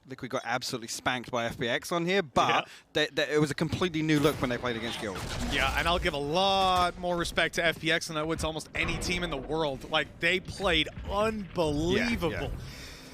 Liquid got absolutely spanked by FPX on here, but it was a completely new look when they played against Guild. Yeah, and I'll give a lot more respect to FPX than I would to almost any team in the world. Like, they played unbelievable. Yeah.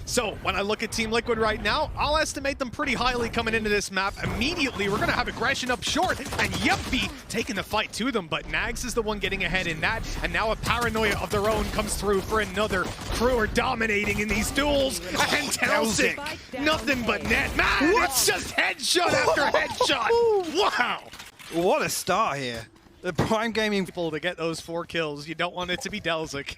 So, when I look at Team Liquid right now, I'll estimate them pretty highly coming into this map. Immediately, we're going to have aggression up short, and Jamppi taking the fight to them, but NagZ is the one getting ahead in that, and now a paranoia of their own comes through for another. Crew are dominating in these duels, and DeLzik, nothing but net. Man, it's just headshot after headshot. Wow. What a start here. The Prime Gaming people to get those 4 kills. You don't want it to be DeLzik.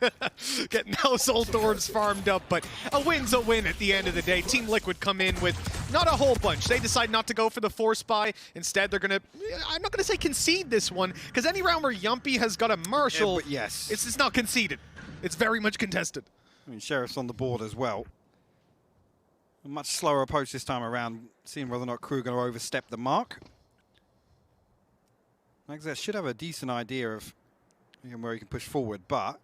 Getting those old orbs farmed up, but a win's a win at the end of the day. Team Liquid come in with not a whole bunch. They decide not to go for the force buy. Instead, they're gonna, I'm not gonna say concede this one, because any round where Jamppi has got a Marshall, yes, it's not conceded. It's very much contested. I mean, Sheriff's on the board as well. A much slower approach this time around, seeing whether or not KRU going to overstep the mark. NagZ should have a decent idea of where he can push forward, but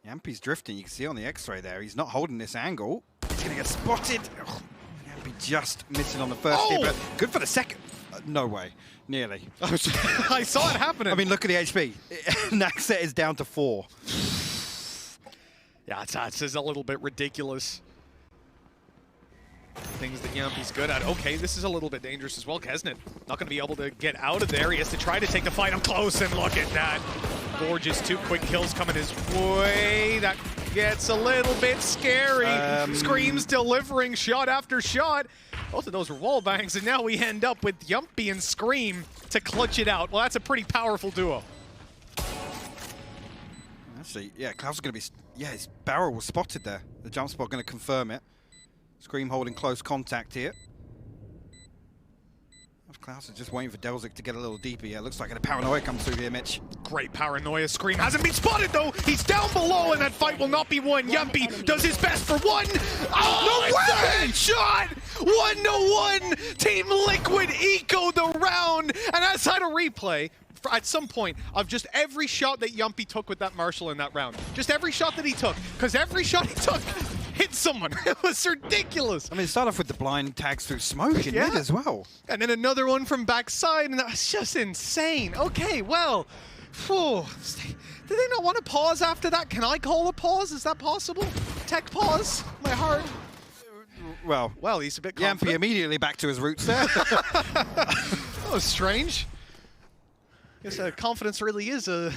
Jamppi's drifting. You can see on the X-ray there, he's not holding this angle. He's going to get spotted. Oh, Jamppi just missing on the first hit, but good for the second. No way. Nearly. I saw it happening. I mean, look at the HP. NagZ is down to 4. Yeah, it's a little bit ridiculous. Things that Jamppi's good at. Okay, this is a little bit dangerous as well. Keznit not going to be able to get out of there. He has to try to take the fight up close, and look at that. Gorgeous 2 quick kills coming his way. That gets a little bit scary. Screams delivering shot after shot. Both of those were wall bangs, and now we end up with Jamppi and Scream to clutch it out. Well, that's a pretty powerful duo. Actually, yeah, Klaus is going to be... Yeah, his barrel was spotted there. The jump spot going to confirm it. Scream holding close contact here. Klaus is just waiting for DeLzik to get a little deeper. Yeah, looks like a paranoia comes through here, Mitch. Great paranoia. Scream hasn't been spotted, though. He's down below, and that fight will not be won. Jamppi does his best for one. Oh, no way! Shot! 1-1. Team Liquid eco the round. And that's had a replay at some point of just every shot that Jamppi took with that Marshall in that round. Just every shot that he took. Because every shot he took hit someone. It was ridiculous. I mean, it started off with the blind tags through smoke in mid as well. And then another one from backside, and that's just insane. Okay, well, did they not want to pause after that? Can I call a pause? Is that possible? Tech pause? My heart. Well, he's a bit Jamppi immediately back to his roots there. That was strange. I guess confidence really is a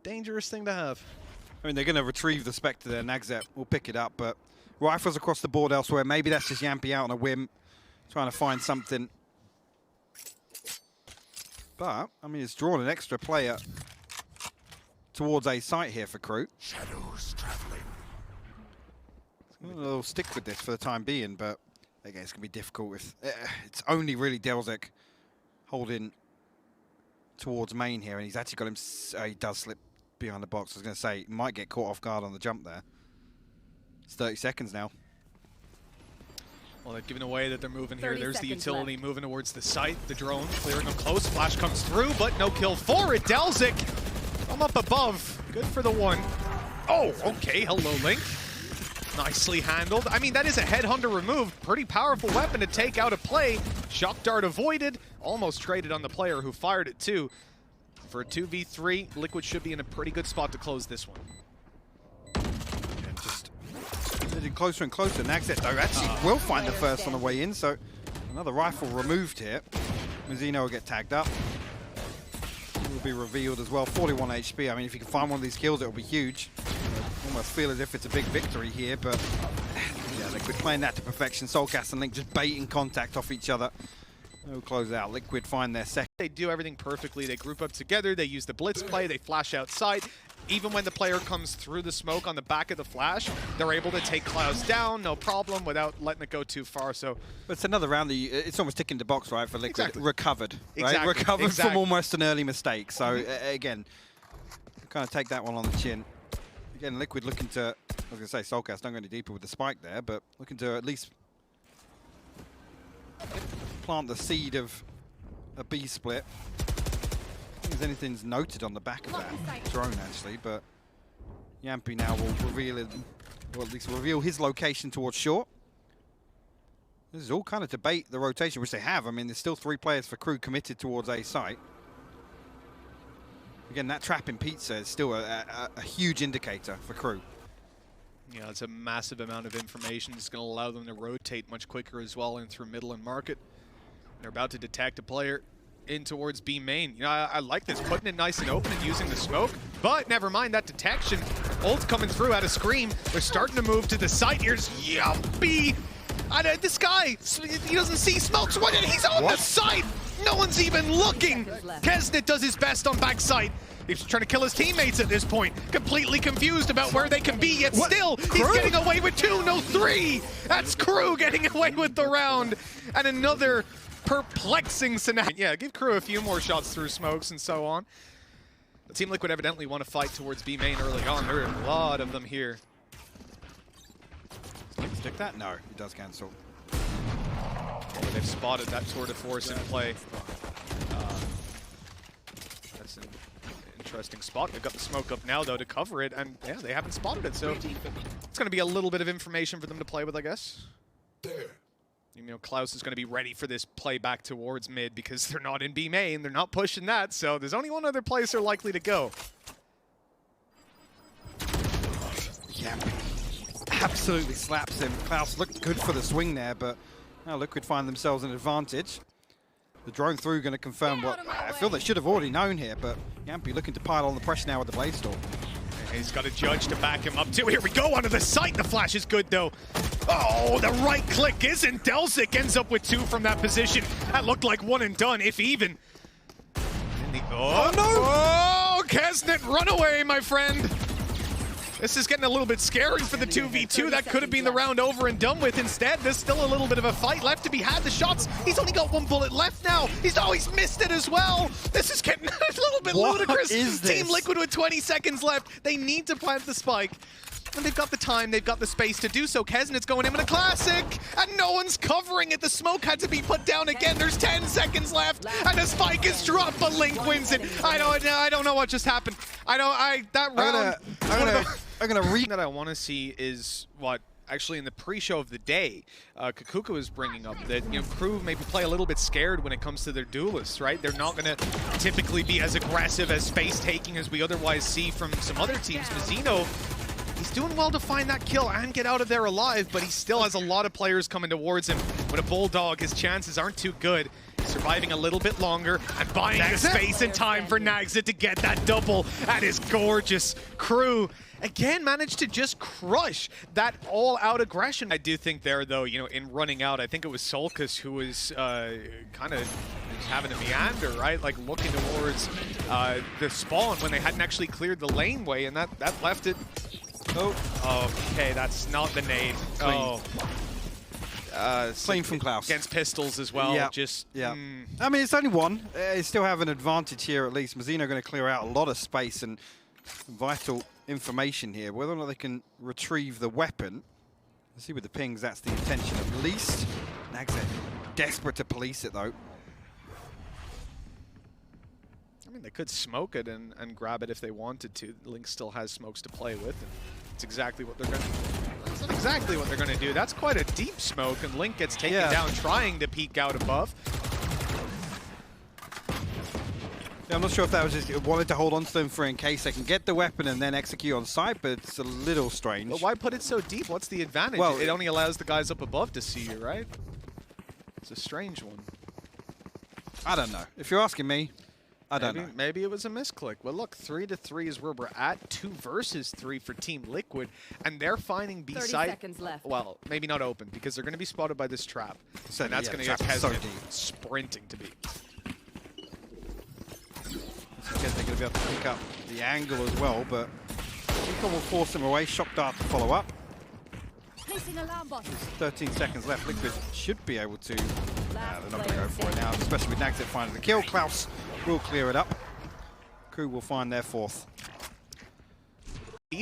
dangerous thing to have. I mean, they're going to retrieve the Spectre there. NagZ will pick it up, but rifles across the board elsewhere. Maybe that's just Jamppi out on a whim, trying to find something. But, I mean, it's drawn an extra player towards a site here for KRU. Shadows traveling. They'll stick with this for the time being, but again, it's going to be difficult if it's only really DeLzik holding towards main here, and he's actually got him. He does slip behind the box. I was going to say, he might get caught off guard on the jump there. It's 30 seconds now. Well, they're giving away that they're moving here. There's the utility moving towards the site. The drone clearing them close. Flash comes through, but no kill for it. DeLzik from up above. Good for the one. Oh, okay. Hello, Link. Nicely handled. I mean, that is a headhunter removed. Pretty powerful weapon to take out of play. Shock dart avoided. Almost traded on the player who fired it too. For a 2v3, Liquid should be in a pretty good spot to close this one. And just getting closer and closer. NagZ, though, actually will find the first on the way in, so another rifle removed here. Mazino will get tagged up. Will be revealed as well. 41 HP. I mean, if you can find one of these kills, it'll be huge. Almost feel as if it's a big victory here, but yeah, Liquid playing that to perfection. soulcas and Link just baiting contact off each other. No close out. Liquid find their second. They do everything perfectly. They group up together. They use the blitz play. They flash outside. Even when the player comes through the smoke on the back of the flash, they're able to take Klaus down, no problem, without letting it go too far. So, but it's another round that it's almost ticking the box, right, for Liquid. Exactly. Recovered, right? Exactly. Recovered from almost an early mistake. So again, kind of take that one on the chin. Again, Liquid looking to, I was going to say soulcas, don't go any deeper with the spike there, but looking to at least plant the seed of a B split. I don't think anything's noted on the back of that drone, actually, but Jamppi now will reveal it, or at least reveal his location towards short. This is all kind of debate the rotation, which they have. I mean, there's still 3 players for KRU committed towards A site. Again, that trap in pizza is still a huge indicator for KRU. Yeah, it's a massive amount of information. It's going to allow them to rotate much quicker as well in through middle and market. They're about to detect a player in towards B main. You know, I like this, putting it nice and open and using the smoke. But never mind that detection. Ult's coming through out of Scream. They're starting to move to the site. Here's Jamppi. This guy, he doesn't see smokes. He's on the site. No one's even looking. keznit does his best on backside. He's trying to kill his teammates at this point. Completely confused about where they can be, yet still, he's getting away with 2, no 3. That's KRU getting away with the round. And another perplexing scenario. Yeah, give KRU a few more shots through smokes and so on. The Team Liquid evidently want to fight towards B main early on. There are a lot of them here. Stick that? No, it does cancel. Well, they've spotted that tour de force in play. That's an interesting spot. They've got the smoke up now, though, to cover it, and yeah, they haven't spotted it, so it's going to be a little bit of information for them to play with, I guess. You know, Klaus is going to be ready for this play back towards mid because they're not in B main, they're not pushing that, so there's only one other place they're likely to go. Yeah, absolutely slaps him. Klaus looked good for the swing there, but now Liquid find themselves an advantage. The drone through going to confirm what I feel they should have already known here, but Jamppi looking to pile on the pressure now with the Blaze Storm. He's got a judge to back him up too. Here we go, onto the site. The flash is good though. Oh, the right click isn't. NagZ ends up with 2 from that position. That looked like 1 and done, if even. Oh no! Oh, keznit, run away, my friend. This is getting a little bit scary for the 2v2. That could have been the round over and done with. Instead, there's still a little bit of a fight left to be had. The shots, he's only got 1 bullet left now. He's missed it as well. This is getting a little bit ludicrous. Is this? Team Liquid with 20 seconds left. They need to plant the spike. And they've got the time, they've got the space to do so. keznit's going in with a classic, and no one's covering it. The smoke had to be put down again. There's 10 seconds left, and a spike is dropped, but Link wins it. I don't know what just happened. That round. I'm gonna read that I want to see is what actually in the pre-show of the day, Kakuka was bringing up that, you know, KRU maybe play a little bit scared when it comes to their duelists, right? They're not going to typically be as aggressive as space taking as we otherwise see from some other teams. Mazino, he's doing well to find that kill and get out of there alive, but he still has a lot of players coming towards him. With a Bulldog, his chances aren't too good. Surviving a little bit longer and buying the space and time for NagZ to get that double. That is gorgeous. KRU again managed to just crush that all-out aggression. I do think there, though, you know, in running out, I think it was soulcas who was kind of having a meander, right? Like looking towards the spawn when they hadn't actually cleared the laneway, and that left it. Oh, okay, that's not the nade. Clean. Oh. Clean from Klaus. Against pistols as well. Yeah. I mean, it's only 1. They still have an advantage here at least. Mazino going to clear out a lot of space and vital information here. Whether or not they can retrieve the weapon. Let's see with the pings, that's the intention at least. NagZ desperate to police it though. I mean, they could smoke it and grab it if they wanted to. Link still has smokes to play with. And it's exactly what they're going to do. That's not exactly what they're going to do. That's quite a deep smoke, and Link gets taken down trying to peek out above. Yeah, I'm not sure if that was just wanted to hold on to them for in case they can get the weapon and then execute on site, but it's a little strange. But why put it so deep? What's the advantage? Well, it only allows the guys up above to see you, right? It's a strange one. I don't know. If you're asking me, I don't know. Maybe it was a misclick. Well, look, 3-3 is where we're at. 2 versus 3 for Team Liquid, and they're finding B site. 30 seconds left. Well, maybe not open because they're going to be spotted by this trap, so, and that's going to get keznit sprinting to be. They're going to be able to pick up the angle as well, but Chico will force him away. Shock dart to follow up. 13 seconds left. Liquid should be able to. They're not going to go for it now, especially with NagZ finding the kill. Klaus will clear it up. KRU will find their 4th.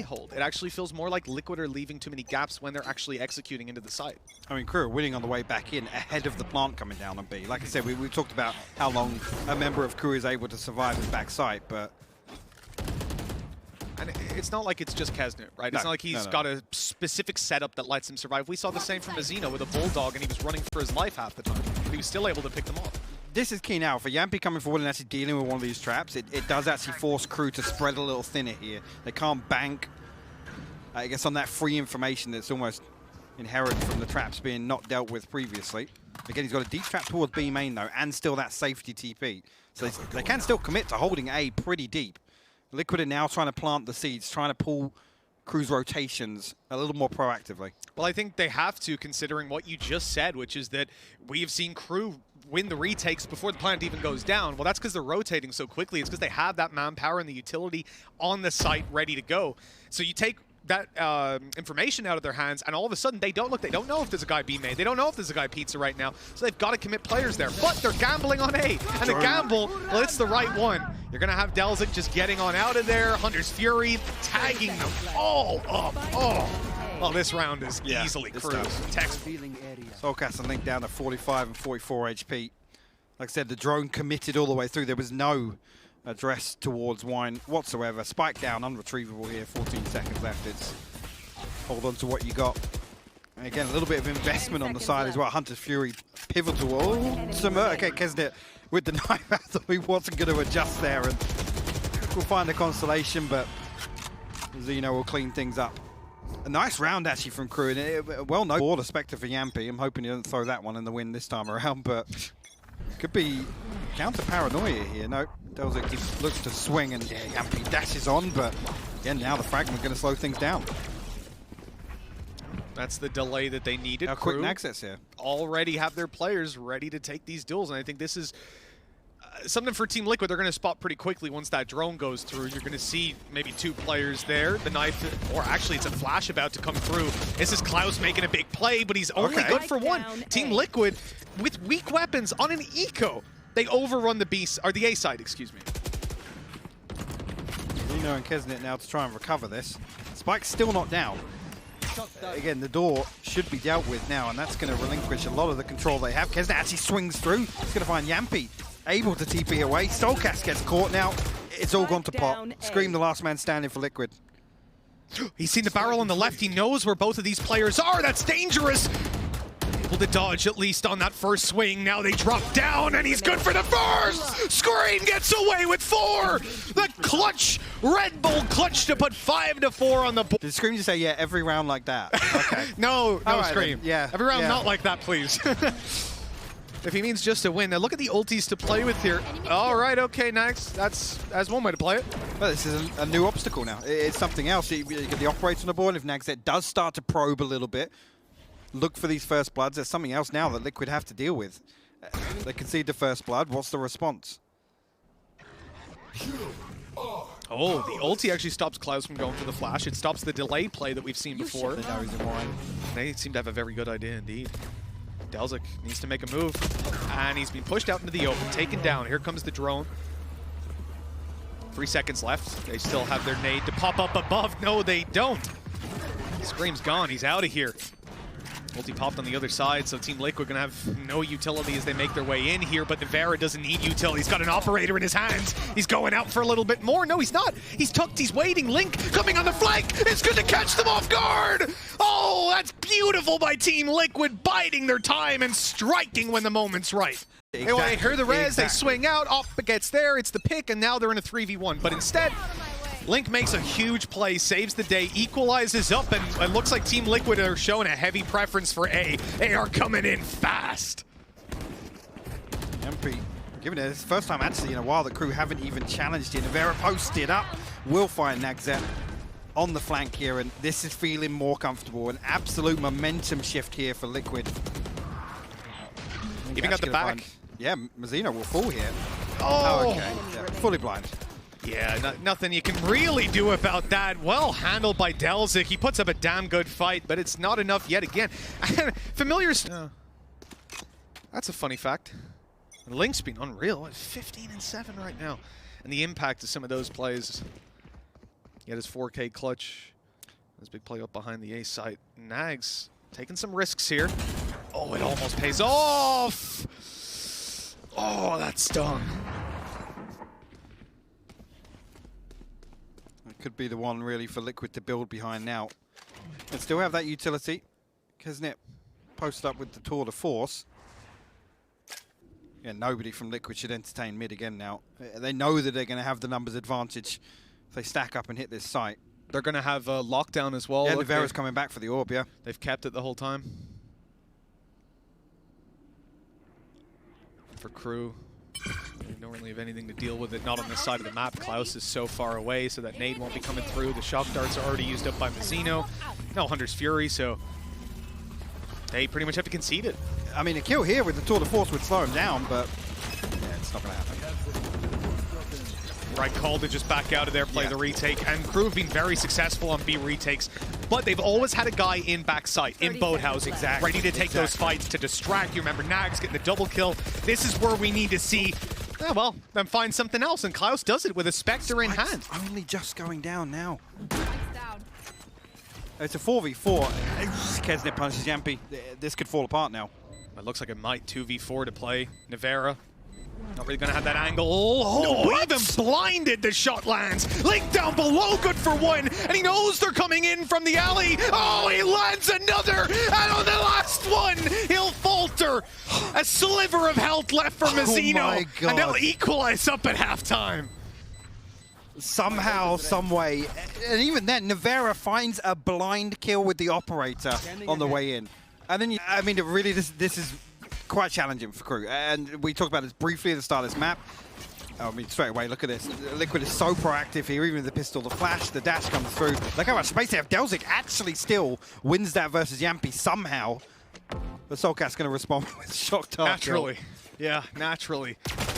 Hold. It actually feels more like Liquid are leaving too many gaps when they're actually executing into the site. I mean, KRU are winning on the way back in ahead of the plant coming down on B. Like I said, we talked about how long a member of KRU is able to survive his back site, but And it's not like it's just Keznit, right? It's not like he's got a specific setup that lets him survive. We saw the same from Mazino with a Bulldog, and he was running for his life half the time. But he was still able to pick them off. This is key now. For Jamppi coming forward and actually dealing with one of these traps, it does actually force KRU to spread a little thinner here. They can't bank, I guess, on that free information that's almost inherent from the traps being not dealt with previously. Again, he's got a deep trap towards B main, though, and still that safety TP. So they can still commit to holding A pretty deep. Liquid are now trying to plant the seeds, trying to pull KRU's rotations a little more proactively. Well, I think they have to, considering what you just said, which is that we have seen KRU win the retakes before the plant even goes down. Well, that's because they're rotating so quickly. It's because they have that manpower and the utility on the site ready to go. So you take that information out of their hands, and all of a sudden they don't look. They don't know if there's a guy B made. They don't know if there's a guy Pizza right now. So they've got to commit players there. But they're gambling on A, and the gamble, well, it's the right one. You're gonna have NagZ just getting on out of there. Hunter's Fury tagging them all up. Oh, well, this round is easily KRU's. soulcas and Link down to 45 and 44 HP. Like I said, the drone committed all the way through. There was no address towards Wine whatsoever. Spike down, unretrievable here. 14 seconds left. It's hold on to what you got. And again, a little bit of investment on the side as well. Hunter's Fury pivotal. Oh, okay, keznit with the knife. I thought he wasn't going to adjust there, and we'll find a consolation, but Mazino will clean things up. A nice round actually from KRU, and well known border Spectre for Jamppi. I'm hoping he doesn't throw that one in the wind this time around, but could be counter paranoia here. No, NagZ looks to swing, and Jamppi dashes on, but again, now the fragment going to slow things down. That's the delay that they needed. How quick NagZ's here. Already have their players ready to take these duels, and I think this is something for Team Liquid. They're going to spot pretty quickly once that drone goes through. You're going to see maybe 2 players there. The knife, or actually it's a flash about to come through. This is Klaus making a big play, but he's only good for one. Team Liquid, with weak weapons on an eco, they overrun the B, or the A side, excuse me. Mazino and keznit now to try and recover this. Spike's still not down. Again, the door should be dealt with now, and that's going to relinquish a lot of the control they have. keznit actually swings through. He's going to find Jamppi able to TP away. soulcas gets caught now. It's all gone to pot. Scream, the last man standing for Liquid. He's seen the barrel on the left. He knows where both of these players are. That's dangerous. Able to dodge at least on that first swing. Now they drop down, and he's good for the first. Scream gets away with 4. The clutch, Red Bull clutch to put 5-4 on the board. Did Scream just say, yeah, every round like that? Okay. No, right, Scream. Then. Yeah. Every round not like that, please. If he means just to win. Now look at the ultis to play with here. All right, okay, NagZ. That's one way to play it. Well, this is a new obstacle now. It's something else. You get the operator on the board. If NagZ does start to probe a little bit, look for these first bloods. There's something else now that Liquid have to deal with. They concede the first blood. What's the response? Oh, the ulti actually stops Klaus from going for the flash. It stops the delay play that we've seen before. They know he's in wine. They seem to have a very good idea indeed. NagZ needs to make a move, and he's been pushed out into the open, taken down. Here comes the drone. 3 seconds left. They still have their nade to pop up above. No, they don't. Scream's gone. He's out of here. Ulti popped on the other side, so Team Liquid gonna have no utility as they make their way in here, but Nivera doesn't need utility. He's got an operator in his hands. He's going out for a little bit more. No, he's not. He's tucked, he's waiting. Link coming on the flank. It's good to catch them off guard. Oh, that's beautiful by Team Liquid, biding their time and striking when the moment's right. Exactly. They hear the res, they swing out, it gets there, it's the pick, and now they're in a 3v1. But instead, Link makes a huge play, saves the day, equalizes up, and it looks like Team Liquid are showing a heavy preference for A. They are coming in fast. Jamppi, given it, it's the first time actually in a while that KRU haven't even challenged it. Nivera posted up, will find NagZ on the flank here, and this is feeling more comfortable. An absolute momentum shift here for Liquid. Even got the back. Yeah, Mazino will fall here. Oh, okay. Yeah, fully blind. Yeah, nothing you can really do about that. Well handled by NagZ. He puts up a damn good fight, but it's not enough yet again. Familiar. That's a funny fact. Link's been unreal. 15-7 right now. And the impact of some of those plays. He had his 4K clutch. This big play up behind the A site. NagZ taking some risks here. Oh, it almost pays off. Oh, that stung. could be the one really for Liquid to build behind now. And still have that utility. Keznit posted up with the tour de force. Yeah, nobody from Liquid should entertain mid again now. They know that they're going to have the numbers advantage if they stack up and hit this site. They're going to have a lockdown as well. Yeah, Nivera's coming back for the orb, yeah. They've kept it the whole time. For KRU, they don't really have anything to deal with it. Not on this side of the map. Klaus is so far away, so that nade won't be coming through. The shock darts are already used up by Mazino. No Hunter's Fury, so they pretty much have to concede it. I mean, a kill here with the tour de force would slow him down, but yeah, it's not going to happen. Right call to just back out of there, play the retake, and KRU have been very successful on B retakes, but they've always had a guy in backside, in boathouse, ready to take those fights, to distract. You remember NagZ getting the double kill. This is where we need to see, well, them find something else, and Klaus does it with a Spectre in hand. Only just going down now. It's a 4v4. Keznit punches Jamppi. This could fall apart now. It looks like it might 2v4 to play. Nivera. Not really going to have that angle. Oh, even blinded, the shot lands. Link down below, good for one. And he knows they're coming in from the alley. Oh, he lands another. And on the last one, he'll falter. A sliver of health left for Mazino. Oh my God. And they'll equalize up at halftime. Somehow, some way. And even then, Nivera finds a blind kill with the operator on the way in. And then, I mean, really, this is quite challenging for KRU. And we talked about this briefly at the start of this map. I mean, straight away, look at this. Liquid is so proactive here, even with the pistol, the flash, the dash comes through. Look how much space they have. DelZig actually still wins that versus Jamppi somehow. The soulcas going to respond with shock dart. Naturally. Yeah, naturally.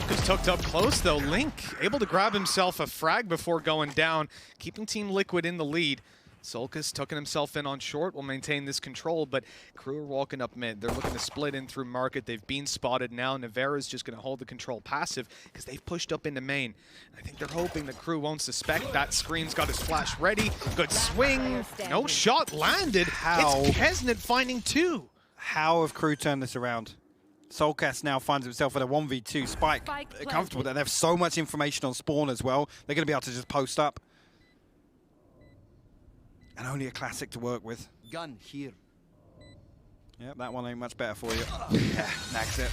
Just tucked up close, though. Link able to grab himself a frag before going down, keeping Team Liquid in the lead. soulcas tucking himself in on short will maintain this control, but KRU are walking up mid. They're looking to split in through market. They've been spotted now. Nivera's just going to hold the control passive because they've pushed up into main. I think they're hoping that KRU won't suspect. That screen's got his flash ready. Good swing. No shot landed. How? It's Keznit finding two. How have KRU turned this around? soulcas now finds himself at a 1v2. Spike comfortable there. They have so much information on spawn as well. They're going to be able to just post up. And only a classic to work with. Gun here. Yep, that one ain't much better for you. Yeah, NagZ.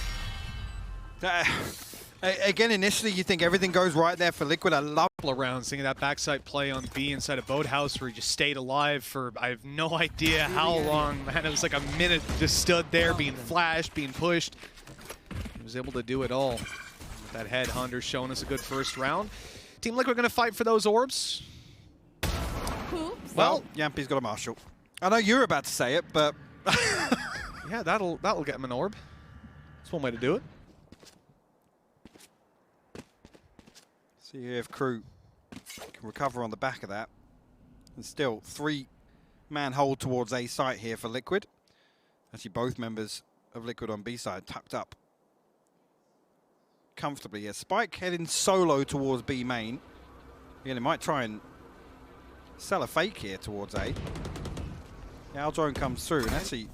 Again, initially you think everything goes right there for Liquid. I love around seeing that backside play on B inside a boathouse where he just stayed alive for I have no idea how long. Man, it was like a minute just stood there being flashed, being pushed. He was able to do it all. With that headhunter showing us a good first round. Team Liquid going to fight for those orbs. Well, Jamppi's got a marshal. I know you're about to say it, but yeah, that'll get him an orb. That's one way to do it. See if KRU can recover on the back of that. And still, 3-man hold towards A site here for Liquid. Actually, both members of Liquid on B side tucked up comfortably here. Spike heading solo towards B main. Again, he might try and sell a fake here towards A. The Al drone comes through, and actually,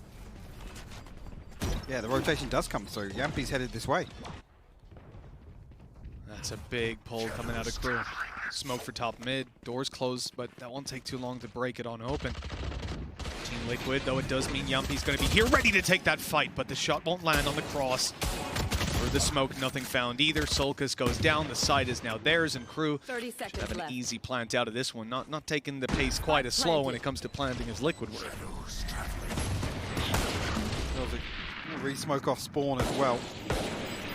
yeah, the rotation does come through. Jamppi's headed this way. That's a big pull coming out of KRU. Smoke for top mid. Doors closed, but that won't take too long to break it on open. Team Liquid, though it does mean Jamppi's going to be here ready to take that fight, but the shot won't land on the cross. For the smoke, nothing found either. soulcas goes down. The side is now theirs, and KRU should have an easy plant out of this one. Not taking the pace quite as slow when it comes to planting as Liquid were. Well, the re-smoke off spawn as well.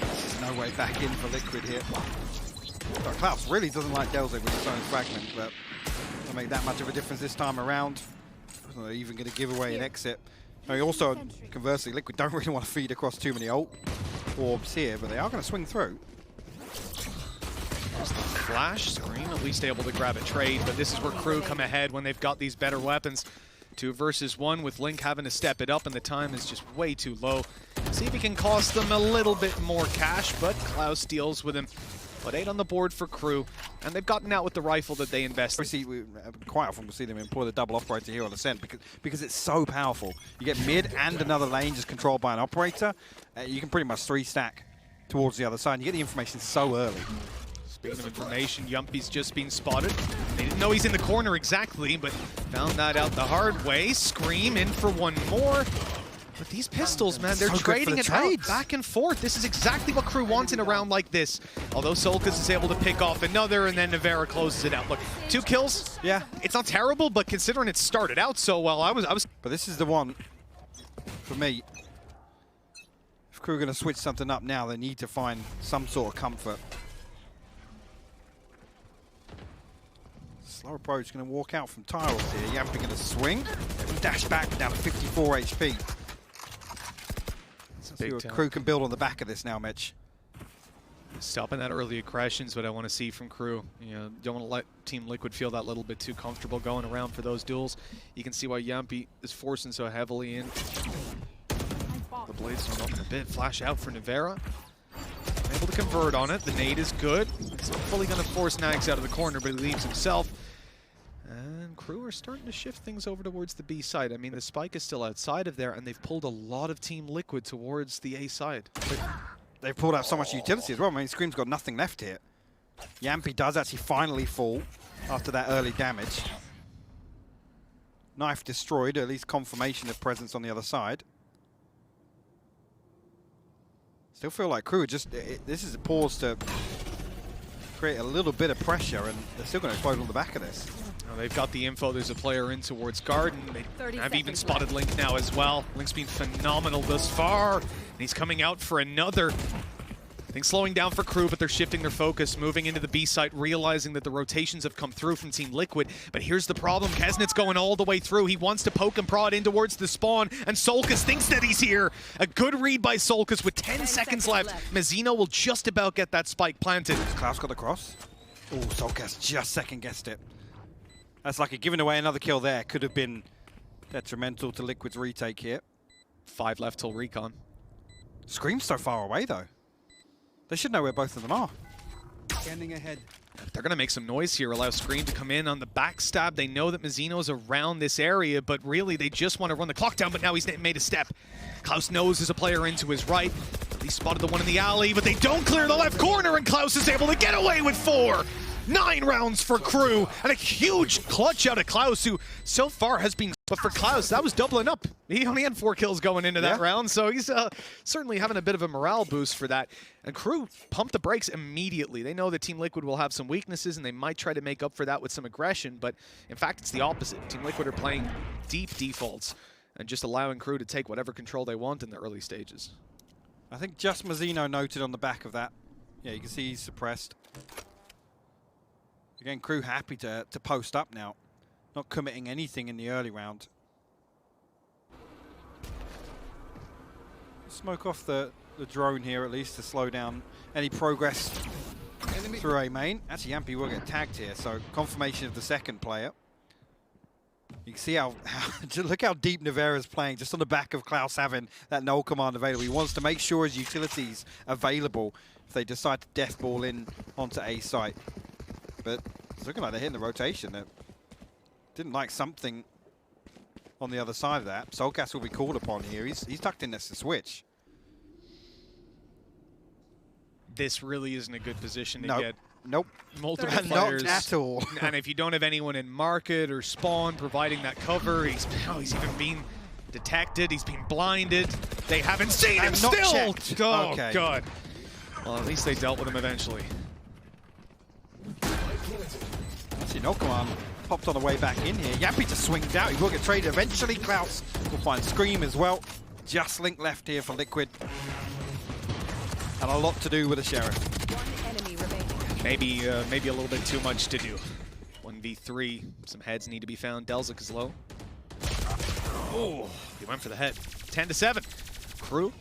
There's no way back in for Liquid here. Klaus really doesn't like DelZig with his own fragment, but it'll make that much of a difference this time around. They're even going to give away an exit. I mean, also, conversely, Liquid don't really want to feed across too many ult orbs here, but they are going to swing through. Flash screen, at least able to grab a trade, but this is where KRU come ahead when they've got these better weapons. 2 versus 1 with Link having to step it up, and the time is just way too low. See if he can cost them a little bit more cash, but Klaus deals with him. But 8 on the board for KRU, and they've gotten out with the rifle that they invested. Quite often we'll see them employ the double operator here on ASCENT because it's so powerful. You get mid and another lane just controlled by an operator. You can pretty much 3-stack towards the other side. And you get the information so early. Speaking of information, Jamppi's just been spotted. They didn't know he's in the corner exactly, but found that out the hard way. Scream in for one more. But these pistols, man, they're trading it out back and forth. This is exactly what KRU wants in a round like this. Although soulcas is able to pick off another, and then Nivera closes it out. Look, 2 kills. Yeah. It's not terrible, but considering it started out so well, I was. But this is the one, for me, if KRU are going to switch something up now, they need to find some sort of comfort. Slow approach, going to walk out from tiles here. Jamppi going to swing. Dash back down to 54 HP. See what KRU can build on the back of this now, Mitch. Stopping that early aggression is what I want to see from KRU. You know, don't want to let Team Liquid feel that little bit too comfortable going around for those duels. You can see why Jamppi is forcing so heavily in. The blades don't open a bit. Flash out for Nivera. Able to convert on it. The nade is good. It's not fully going to force NagZ out of the corner, but he leaves himself. And KRU are starting to shift things over towards the B side. I mean, the spike is still outside of there, and they've pulled a lot of Team Liquid towards the A side. They've pulled out so much utility as well. I mean, Scream's got nothing left here. Jamppi does actually finally fall after that early damage. Knife destroyed, at least confirmation of presence on the other side. Still feel like KRU just, this is a pause to create a little bit of pressure, and they're still going to explode on the back of this. Well, they've got the info. There's a player in towards Garden. They have even spotted Link now as well. Link's been phenomenal thus far, and he's coming out for another. I think slowing down for KRU, but they're shifting their focus, moving into the B site, realizing that the rotations have come through from Team Liquid. But here's the problem. Keznit's going all the way through. He wants to poke and prod in towards the spawn, and soulcas thinks that he's here. A good read by soulcas with 10 seconds left. Mazino will just about get that spike planted. Klaus got the cross. Oh, soulcas just second-guessed it. That's lucky. Giving away another kill there could have been detrimental to Liquid's retake here. 5 left till recon. Scream's so far away, though. They should know where both of them are. Scanning ahead. They're going to make some noise here, allow Scream to come in on the backstab. They know that Mazino's around this area, but really they just want to run the clock down, but now he's made a step. Klaus knows there's a player in to his right. He spotted the one in the alley, but they don't clear the left corner, and Klaus is able to get away with 4. 9 rounds for KRU, and a huge clutch out of Klaus, who so far has been... But for Klaus, that was doubling up. He only had 4 kills going into that round, so he's certainly having a bit of a morale boost for that. And KRU pumped the brakes immediately. They know that Team Liquid will have some weaknesses, and they might try to make up for that with some aggression, but in fact, it's the opposite. Team Liquid are playing deep defaults and just allowing KRU to take whatever control they want in the early stages. I think just Mazino noted on the back of that. Yeah, you can see he's suppressed. Again, KRU happy to post up now. Not committing anything in the early round. Smoke off the drone here at least to slow down any progress through A main. Actually, Jamppi will get tagged here, so confirmation of the second player. You can see how look how deep Nivera's playing, just on the back of Klaus having that null command available. He wants to make sure his utility's available if they decide to death ball in onto A site. But it's looking like they're hitting the rotation. They didn't like something on the other side of that. soulcas will be called upon here. He's tucked in this to switch. This really isn't a good position to get multiple Not players. at all. And if you don't have anyone in market or spawn providing that cover, he's even being detected. He's being blinded. They haven't seen him still. Checked. Oh, okay. God. Well, at least they dealt with him eventually. Actually, no command popped on the way back in here. Jamppi just swings out. He will get traded eventually. Klaus will find Scream as well. Just Link left here for Liquid. And a lot to do with the Sheriff. One enemy remaining. Maybe a little bit too much to do. 1v3. Some heads need to be found. Delzik is low. Oh, he went for the head. 10-7. KRU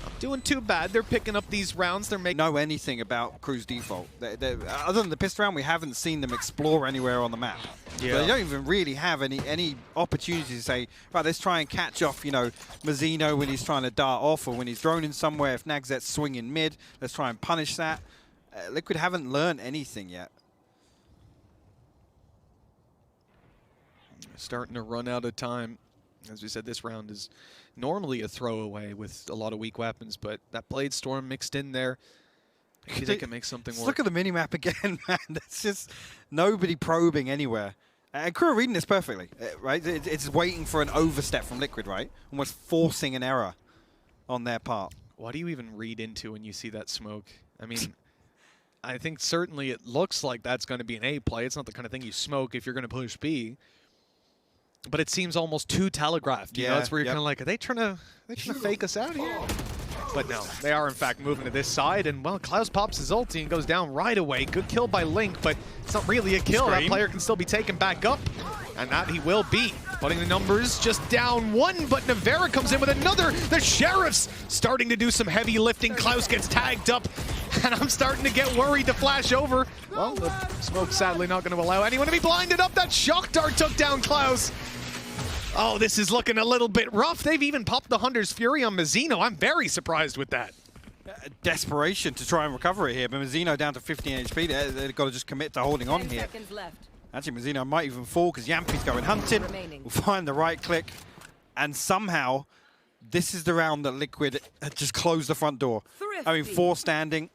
not doing too bad. They're picking up these rounds. They're making Know anything about KRU's default. Other than the pistol round, we haven't seen them explore anywhere on the map. Yeah. So they don't even really have any opportunity to say, right, let's try and catch off, you know, Mazino when he's trying to dart off, or when he's droning somewhere. If NagZ's swinging mid, let's try and punish that. Liquid haven't learned anything yet. starting to run out of time. As we said, this round is normally a throwaway with a lot of weak weapons, but that Blade Storm mixed in there Maybe they can make something work. Look at the mini-map again, man. There's just nobody probing anywhere. And KRU are reading this perfectly, right? It's waiting for an overstep from Liquid, right? Almost forcing an error on their part. What do you even read into when you see that smoke? I mean, I think certainly it looks like that's going to be an A play. It's not the kind of thing you smoke if you're going to push B. But it seems almost too telegraphed. You know, it's where you're kind of like, are they trying to fake us out here? But no, they are in fact moving to this side, and well, Klaus pops his ulti and goes down right away. Good kill by Link, but it's not really a kill. That player can still be taken back up, and that he will be. Putting the numbers just down one, but Nivera comes in with another. The Sheriff's starting to do some heavy lifting. Klaus gets tagged up, and I'm starting to get worried to flash over. Well, the smoke's sadly not going to allow anyone to be blinded up. That shock dart took down Klaus. Oh, this is looking a little bit rough. They've even popped the Hunter's Fury on Mazino. I'm very surprised with that. Desperation to try and recover it here, but Mazino down to 15 HP. They've got to just commit to holding on here. Actually, Mazino might even fall because Jamppi's going hunting. We'll find the right click. And somehow, this is the round that Liquid had just closed the front door. I mean, 4 standing.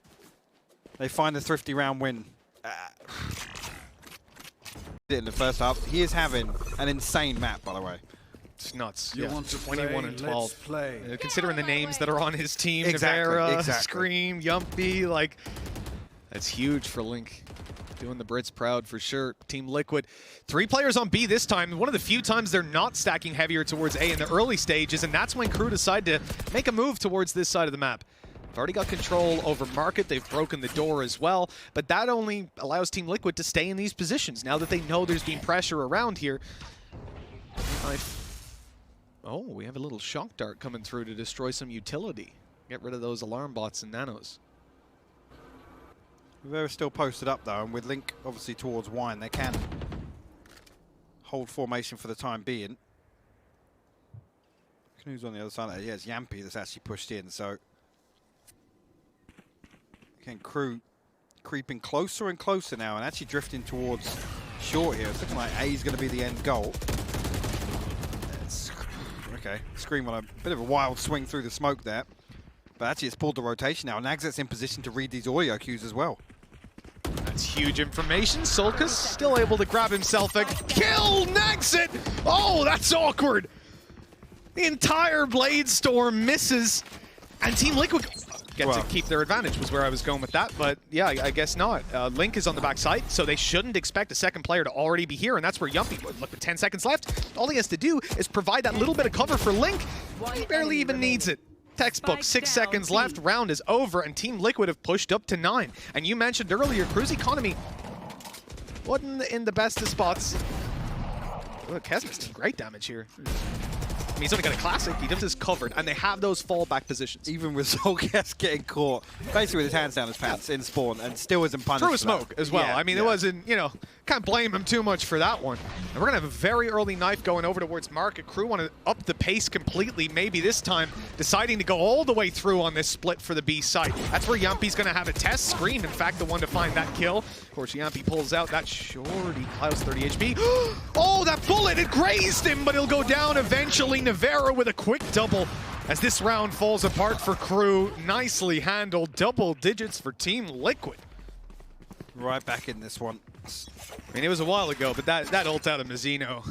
They find the thrifty round win. In the first half, he is having an insane map, by the way. It's nuts. You want to 21 play, and 12. let's play. Considering the names that are on his team, Exactly, Nivera, Scream, Jamppi, like, that's huge for Link. Doing the Brits proud for sure. Team Liquid. 3 players on B this time. One of the few times they're not stacking heavier towards A in the early stages, and that's when KRU decide to make a move towards this side of the map. They've already got control over Market. They've broken the door as well, but that only allows Team Liquid to stay in these positions now that they know there's been pressure around here. Oh, we have a little shock dart coming through to destroy some utility. Get rid of those alarm bots and nanos. They're still posted up though, and with Link obviously towards Wine, they can hold formation for the time being. Who's on the other side? Yeah, it's Jamppi that's actually pushed in, so again, KRU creeping closer and closer now and actually drifting towards short here. It's looking like A is going to be the end goal. Okay, Scream on a bit of a wild swing through the smoke there. But actually it's pulled the rotation now. NagZ's in position to read these audio cues as well. That's huge information. soulcas still able to grab himself a kill. NagZ! Oh, that's awkward. The entire Blade Storm misses. And Team Liquid get to keep their advantage was where I was going with that, but yeah, I guess not. Link is on the backside, so they shouldn't expect a second player to already be here, and that's where Jamppi, look, with 10 seconds left, all he has to do is provide that little bit of cover for Link. He barely even needs it. Textbook, 6 seconds left, round is over, and Team Liquid have pushed up to 9. And you mentioned earlier, KRU's economy wasn't in the best of spots. Look, keznit's doing great damage here. I mean, he's only got a classic, he does his covered, and they have those fallback positions. Even with soulcas getting caught, basically with his hands down his pants in spawn, and still isn't punished. Through a smoke as well. Yeah, I mean, it wasn't, you know, can't blame him too much for that one. And we're going to have a very early knife going over towards Market. KRU want to up the pace completely, maybe this time, deciding to go all the way through on this split for the B site. That's where Jamppi's going to have a test. Scream, in fact, the one to find that kill. Of course, Jamppi pulls out that shorty. Klaus, 30 HP. Oh, that bullet, it grazed him, but he'll go down eventually. Nivera with a quick double as this round falls apart for KRU. Nicely handled. Double digits for Team Liquid. Right back in this one. I mean, it was a while ago, but that ult out of Mazino.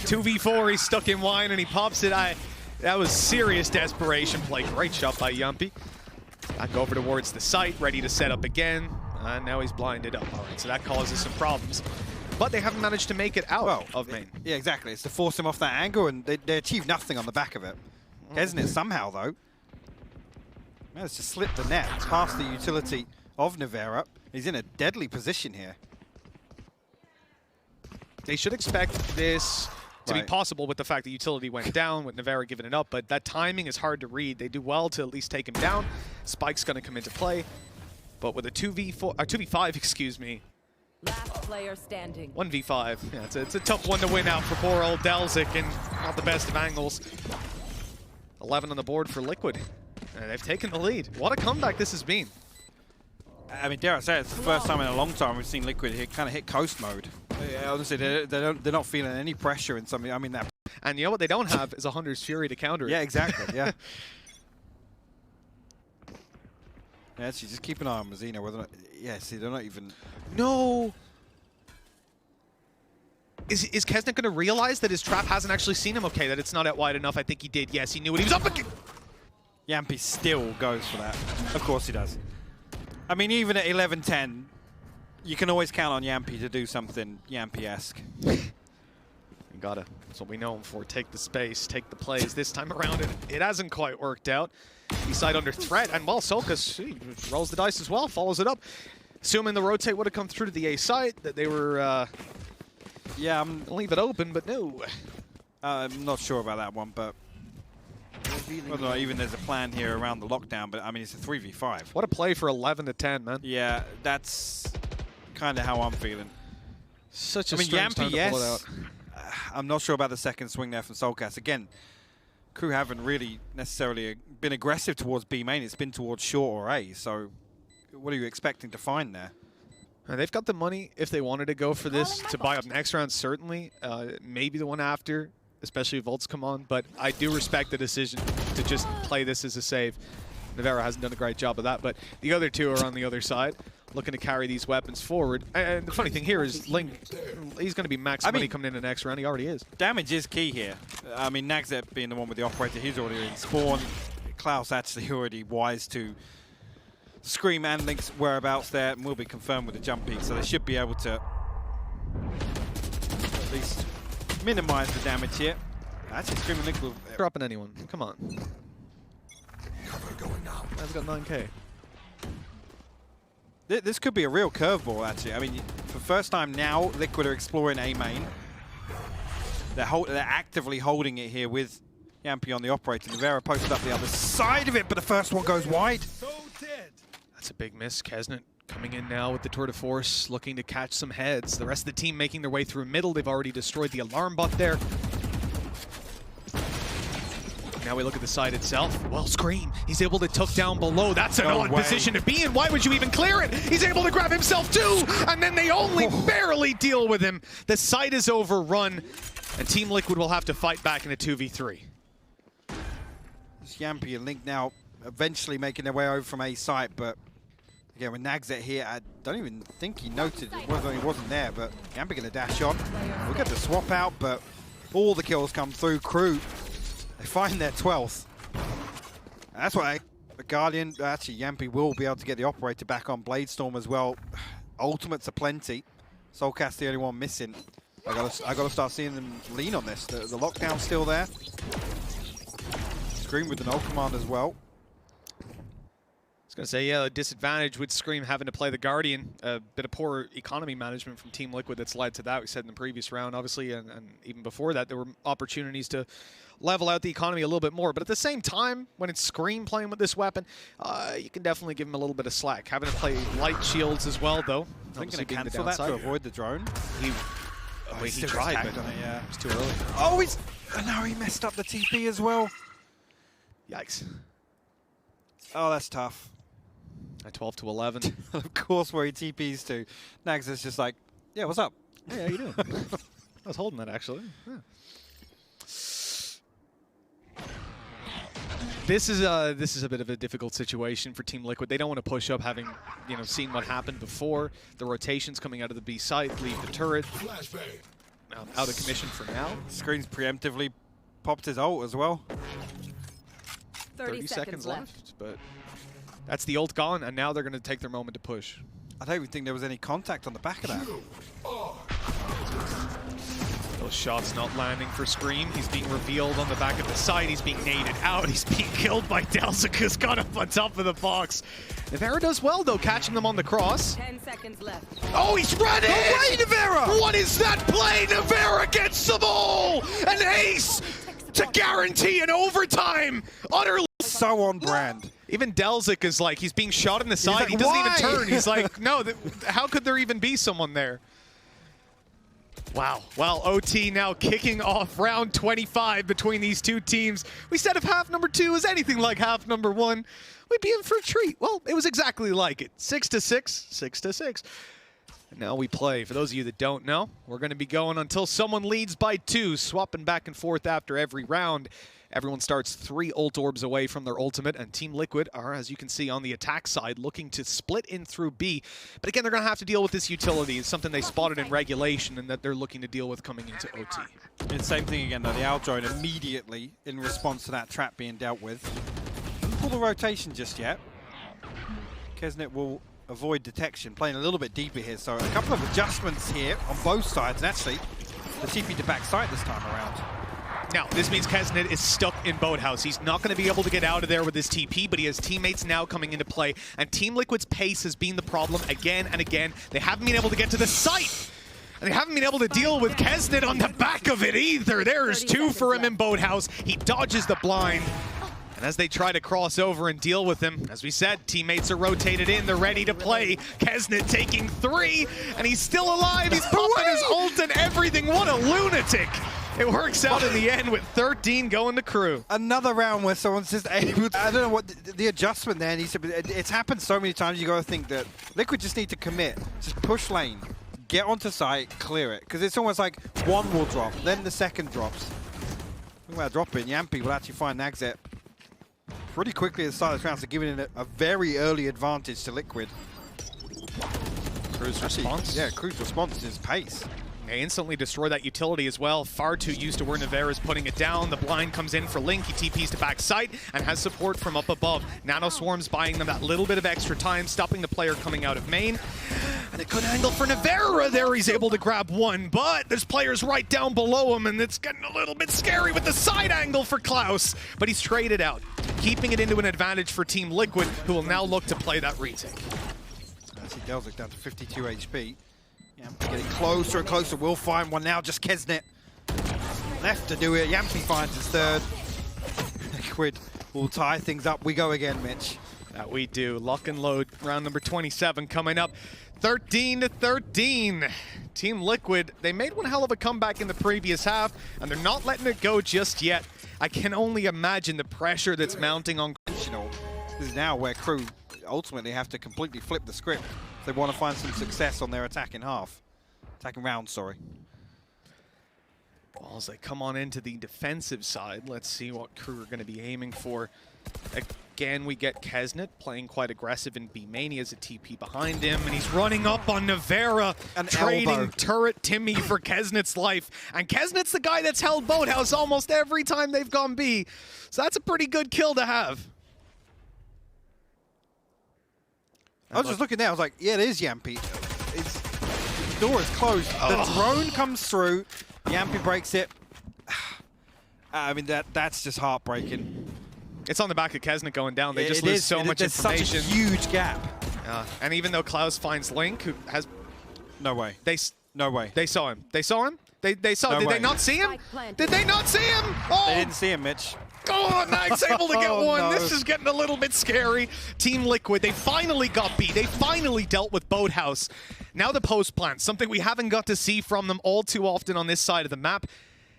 2v4, he's stuck in Wine and he pops it. That was serious desperation play. Great shot by Jamppi. Back over towards the site, ready to set up again. And now he's blinded up. All right, so that causes some problems. But they haven't managed to make it out of main. Yeah, exactly. It's to force him off that angle, and they achieve nothing on the back of it. Keznit somehow, though, managed to slip the net past the utility of Nivera. He's in a deadly position here. They should expect this to be possible with the fact that utility went down, with Nivera giving it up, but that timing is hard to read. They do well to at least take him down. Spike's going to come into play. But with a 2v5, excuse me. Last player standing. 1v5. Yeah, it's a tough one to win out for poor old NagZ, and not the best of angles. 11 on the board for Liquid. And they've taken the lead. What a comeback this has been. I mean, dare I say, it's the first time in a long time we've seen Liquid kind of hit coast mode. Honestly, they're not feeling any pressure in something. I mean, that. And you know what they don't have is a Hunter's Fury to counter it. Yeah, exactly. Yeah. Yeah, actually, just keep an eye on Mazino. Whether or not, yeah, see, they're not even. No. Is Keznit going to realize that his trap hasn't actually seen him? Okay, that it's not out wide enough. I think he did. Yes, he knew what he was up against. Jamppi still goes for that. Of course he does. I mean, even at 11-10, you can always count on Jamppi to do something Jamppi-esque. You gotta. That's what we know him for. Take the space, take the plays. This time around, it hasn't quite worked out. He's side under threat, and well, soulcas, he rolls the dice as well, follows it up. Assuming the rotate would have come through to the A side, that they were, yeah, I'm leave it open, but no. I'm not sure about that one, but whether or not even there's a plan here around the lockdown, but I mean, it's a 3v5. What a play for 11-10, man. Yeah, that's kind of how I'm feeling. Such a I mean, strange time to pull it out. I'm not sure about the second swing there from soulcas. Again, KRU haven't really necessarily been aggressive towards B main. It's been towards short or A. So what are you expecting to find there? They've got the money if they wanted to go for this to buy up next round, certainly. Maybe the one after, especially if ults come on. But I do respect the decision to just play this as a save. Nivera hasn't done a great job of that, but the other two are on the other side, looking to carry these weapons forward. And the funny thing here is Ling, he's going to be max money coming in the next round. He already is. Damage is key here. I mean, NagZ being the one with the operator, he's already in spawn. Klaus actually already wise to Scream and Link's whereabouts there, and will be confirmed with the jump peak, so they should be able to at least minimize the damage here. Actually, Scream and Link will... Dropping anyone. Come on. That's got 9K. This could be a real curveball, actually. I mean, for the first time now, Liquid are exploring A main. They're actively holding it here with Jamppi on the operator. Nivera posted up the other side of it, but the first one goes wide. That's a big miss. Keznit coming in now with the tour de force, looking to catch some heads. The rest of the team making their way through middle. They've already destroyed the alarm bot there. Now we look at the side itself. Well, Scream, he's able to tuck down below. That's an odd position to be in. Why would you even clear it? He's able to grab himself too, and then they only barely deal with him. The site is overrun, and Team Liquid will have to fight back in a 2v3. It's Jamppi and Link now eventually making their way over from A site, but again, with NagZ here, I don't even think he noted it wasn't there, but Jamppi going to dash on. We'll get the swap out, but all the kills come through. KRU, they find their 12th. And that's why the Guardian, actually Jamppi will be able to get the operator back on Bladestorm as well. Ultimates are plenty. soulcas the only one missing. I gotta start seeing them lean on this. The lockdown's still there. Scream with an ult command as well. I was going to say, yeah, a disadvantage with Scream having to play the Guardian. A bit of poor economy management from Team Liquid that's led to that. We said in the previous round, obviously, and even before that, there were opportunities to level out the economy a little bit more. But at the same time, when it's Scream playing with this weapon, you can definitely give him a little bit of slack. Having to play light shields as well, though. I think going to cancel that to avoid the drone. He tried, but yeah. it was too early. Oh, no, he messed up the TP as well. Yikes. Oh, that's tough. At 12-11. Of course, where he TPs to. NagZ is just like, yeah, what's up? Hey, how you doing? I was holding that, actually. Yeah. This is a bit of a difficult situation for Team Liquid. They don't want to push up, having seen what happened before. The rotations coming out of the B site leave the turret out of commission for now. Screens preemptively popped his ult as well. 30 seconds left. But that's the ult gone, and now they're going to take their moment to push. I don't even think there was any contact on the back of that. Those shots not landing for Scream. He's being revealed on the back of the side. He's being naded out. He's being killed by DeLzik, who's got up on top of the box. Nivera does well, though, catching them on the cross. 10 seconds left. Oh, he's running! No way, Nivera! What is that play? Nivera gets the ball! An ace to guarantee an overtime! Utterly so on brand. Even DeLzik is like, he's being shot in the side. Like, he doesn't why? even turn. He's like, no, how could there even be someone there? Wow. Well, OT now kicking off round 25 between these two teams. We said if half number 2 is anything like half number 1, we'd be in for a treat. Well, it was exactly like it. 6-6, 6-6. And now we play. For those of you that don't know, we're going to be going until someone leads by 2, swapping back and forth after every round. Everyone starts 3 ult orbs away from their ultimate, and Team Liquid are, as you can see on the attack side, looking to split in through B. But again, they're going to have to deal with this utility. It's something they spotted in regulation and that they're looking to deal with coming into OT. And same thing again though, the out drone immediately in response to that trap being dealt with. Doesn't pull the rotation just yet. keznit will avoid detection, playing a little bit deeper here, so a couple of adjustments here on both sides, and actually the TP to backside this time around. Now, this means keznit is stuck in Boathouse. He's not going to be able to get out of there with his TP, but he has teammates now coming into play, and Team Liquid's pace has been the problem again and again. They haven't been able to get to the site, and they haven't been able to deal with keznit on the back of it either. There's 2 for him in Boathouse. He dodges the blind. And as they try to cross over and deal with him, as we said, teammates are rotated in, they're ready to play. keznit taking 3, and he's still alive. He's popping his ult and everything. What a lunatic. It works out in the end with 13 going to KRU. Another round where someone's just able to, I don't know what the adjustment there needs to be. It's happened so many times, you got to think that Liquid just need to commit. Just push lane, get onto site, clear it. Because it's almost like one will drop, then the second drops. Look at that drop in. Jamppi will actually find NagZ pretty quickly at the start of this round, so giving it a very early advantage to Liquid. KRU's response? Yeah, KRU's response is pace. They instantly destroy that utility as well. Far too used to where Nivera's putting it down. The blind comes in for Link. He TPs to backside and has support from up above. Nano Swarm's buying them that little bit of extra time, stopping the player coming out of main. And a good angle for Nivera there. He's able to grab 1, but there's players right down below him, and it's getting a little bit scary with the side angle for Klaus. But he's traded out, keeping it into an advantage for Team Liquid, who will now look to play that retake. I see Delzik down to 52 HP. Jamppi getting closer and closer. We'll find one now. Just keznit left to do it. Jamppi finds his 3rd. Liquid will tie things up. We go again, Mitch. That we do. Lock and load. Round number 27 coming up. 13-13. Team Liquid, they made one hell of a comeback in the previous half, and they're not letting it go just yet. I can only imagine the pressure that's mounting on. This is now where KRU ultimately have to completely flip the script. They want to find some success on their attacking half. Attacking round, sorry. Well, as they come on into the defensive side, let's see what KRU are going to be aiming for. Again, we get keznit playing quite aggressive in B main. He has a TP behind him, and he's running up on Nivera, trading elbow. turret Timmy for keznit's life. And keznit's the guy that's held Boathouse almost every time they've gone B. So that's a pretty good kill to have. I was just looking there, I was like, yeah, it is Jamppi. The door is closed. The drone comes through. Jamppi breaks it. I mean, that's just heartbreaking. It's on the back of keznit going down. They just lose so much information. There's such a huge gap. And even though Klaus finds Link, who has... No way. No way. They saw him. They saw him? They saw him. Did they not see him? Did they not see him? Oh! They didn't see him, Mitch. Oh, NagZ able to get one. No. This is getting a little bit scary. Team Liquid, they finally got B. They finally dealt with Boathouse. Now the post plant, something we haven't got to see from them all too often on this side of the map.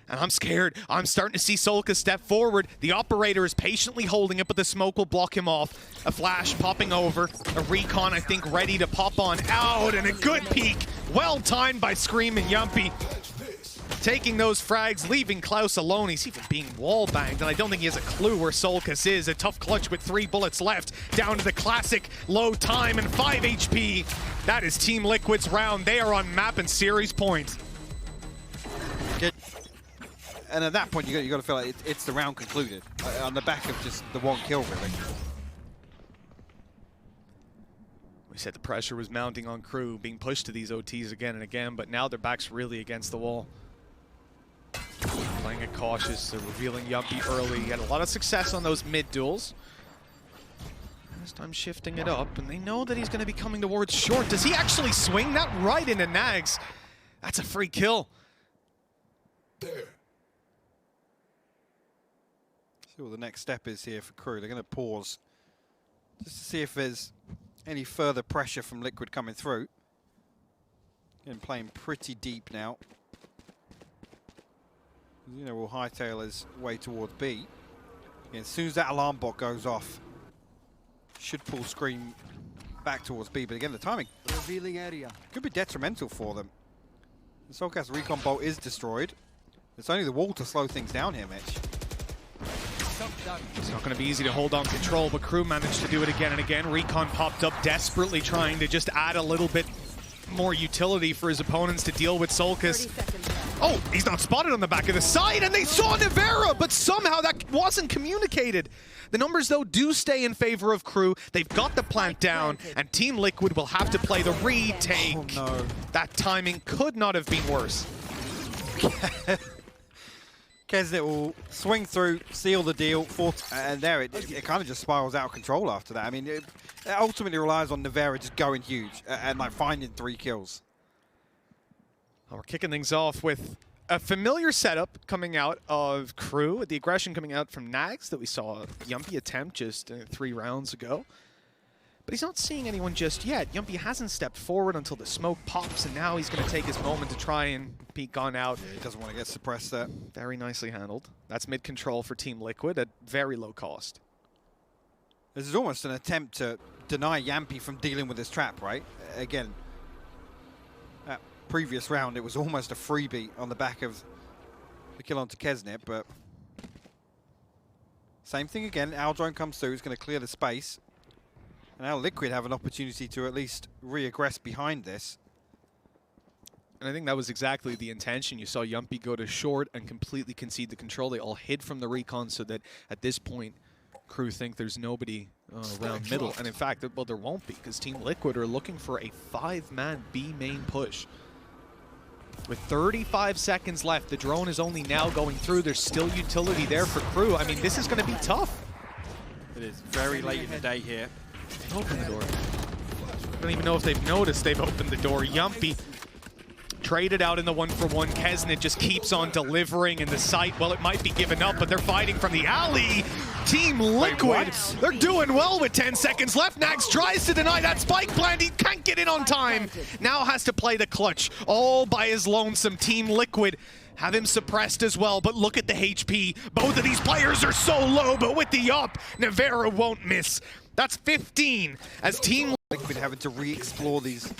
And I'm scared. I'm starting to see soulcas step forward. The operator is patiently holding it, but the smoke will block him off. A flash popping over. A recon, I think, ready to pop on out. And a good peek. Well timed by Scream and Jamppi. Taking those frags, leaving Klaus alone. He's even being wall-banged, and I don't think he has a clue where soulcas is. A tough clutch with 3 bullets left, down to the classic low time and 5 HP. That is Team Liquid's round. They are on map and series point. And at that point, you got to feel like it's the round concluded. On the back of just the 1 kill, really. We said the pressure was mounting on KRU, being pushed to these OTs again and again, but now their back's really against the wall. Playing it cautious, they're revealing Jamppi early. He had a lot of success on those mid duels. This time shifting it up, and they know that he's going to be coming towards short. Does he actually swing that right into NagZ? That's a free kill. See what the next step is here for KRU. They're going to pause just to see if there's any further pressure from Liquid coming through. Again, playing pretty deep now. You know, will hightail his way towards B. Yeah, as soon as that alarm bot goes off, should pull Scream back towards B. But again, the timing Revealing area could be detrimental for them. The soulcas recon bolt is destroyed. It's only the wall to slow things down here, Mitch. It's not going to be easy to hold on control, but KRU managed to do it again and again. Recon popped up desperately, trying to just add a little bit more utility for his opponents to deal with soulcas. Oh, he's not spotted on the back of the side, and they saw Nivera, but somehow that wasn't communicated. The numbers, though, do stay in favor of KRU. They've got the plant down, and Team Liquid will have to play the retake. Oh, no. That timing could not have been worse. keznit will swing through, seal the deal, and there it kind of just spirals out of control after that. I mean, it ultimately relies on Nivera just going huge and like finding 3 kills. We're kicking things off with a familiar setup coming out of KRU, the aggression coming out from NagZ that we saw Jamppi attempt just 3 rounds ago. But he's not seeing anyone just yet. Jamppi hasn't stepped forward until the smoke pops, and now he's going to take his moment to try and peek on out. Yeah, he doesn't want to get suppressed there. Very nicely handled. That's mid-control for Team Liquid at very low cost. This is almost an attempt to deny Jamppi from dealing with his trap, right? Again, that previous round, it was almost a freebie on the back of the kill onto keznit, but same thing again. Our drone comes through, he's going to clear the space. And now Liquid have an opportunity to at least re-aggress behind this. And I think that was exactly the intention. You saw Jamppi go to short and completely concede the control. They all hid from the recon so that at this point, KRU think there's nobody around middle. And in fact, well, there won't be, because Team Liquid are looking for a 5-man B main push. With 35 seconds left, the drone is only now going through. There's still utility there for KRU. I mean, this is going to be tough. It is very late in the day here. Open the door. I don't even know if they've noticed they've opened the door. Jamppi traded out in the 1-for-1. keznit just keeps on delivering in the site. Well, it might be given up, but they're fighting from the alley. Team Liquid, they're doing well with 10 seconds left. NagZ tries to deny that spike plant. He can't get in on time. Now has to play the clutch all by his lonesome. Team Liquid have him suppressed as well, but look at the HP. Both of these players are so low, but with the up, Nivera won't miss. That's 15 as Team Liquid having to re-explore these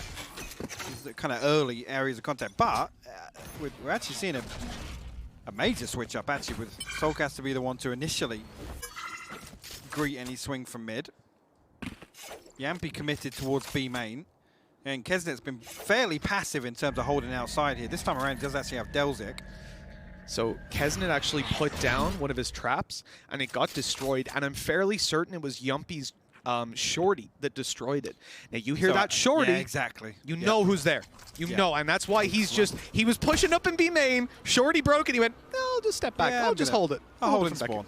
kind of early areas of contact, but we're actually seeing a major switch up actually with soulcas to be the one to initially greet any swing from mid. Jamppi committed towards B main, and keznit's been fairly passive in terms of holding outside here. This time around he does actually have delzik. So keznit actually put down one of his traps and it got destroyed, and I'm fairly certain it was Jamppi's shorty that destroyed it. Now you hear that shorty, yeah, exactly. You know who's there. You know, and that's why he was pushing up in B main, shorty broke and he went, no, I'll just step back, yeah, I'll just hold it. I'll hold it spawn.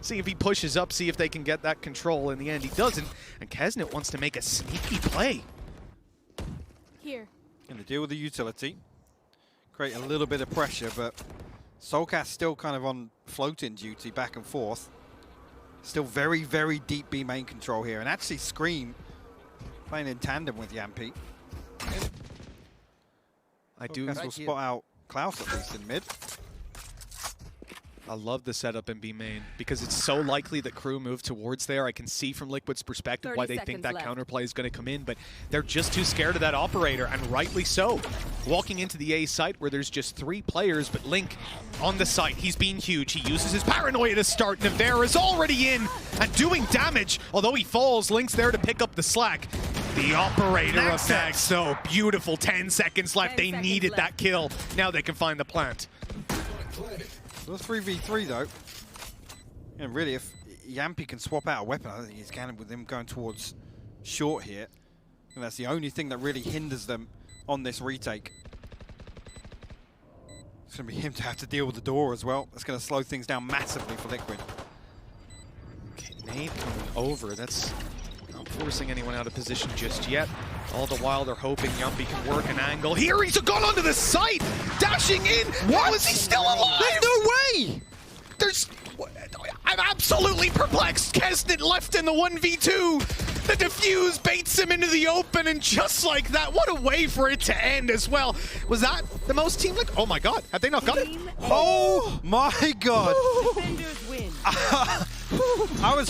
See if he pushes up, see if they can get that control. In the end, he doesn't, and keznit wants to make a sneaky play. Here. Gonna deal with the utility. Create a little bit of pressure, but soulcas still kind of on floating duty back and forth. Still very, very deep B main control here, and actually Scream playing in tandem with Jamppi. Soulcas will spot out Klaus at least in mid. I love the setup in B main because it's so likely that KRU move towards there. I can see from Liquid's perspective why they think that counterplay is going to come in, but they're just too scared of that operator, and rightly so. Walking into the A site where there's just 3 players, but Link on the site, he's being huge. He uses his paranoia to start. Nivera is already in and doing damage. Although he falls, Link's there to pick up the slack. The operator of NagZ, though, beautiful. 10 seconds left. They needed that kill. Now they can find the plant. So it's 3v3 though. And really, if Jamppi can swap out a weapon, I don't think he's counting with him going towards short here. And that's the only thing that really hinders them on this retake. It's going to be him to have to deal with the door as well. That's going to slow things down massively for Liquid. Okay, nade coming over. That's not forcing anyone out of position just yet. All the while, they're hoping Jamppi can work an angle. Here, he's gone onto the site! Dashing in! How is he still alive? There's no way! I'm absolutely perplexed. keznit left in the 1v2. The defuse baits him into the open, and just like that, what a way for it to end as well. Was that the most Team Liquid? Oh my god, have they not got it? Oh my god! Defenders win. I was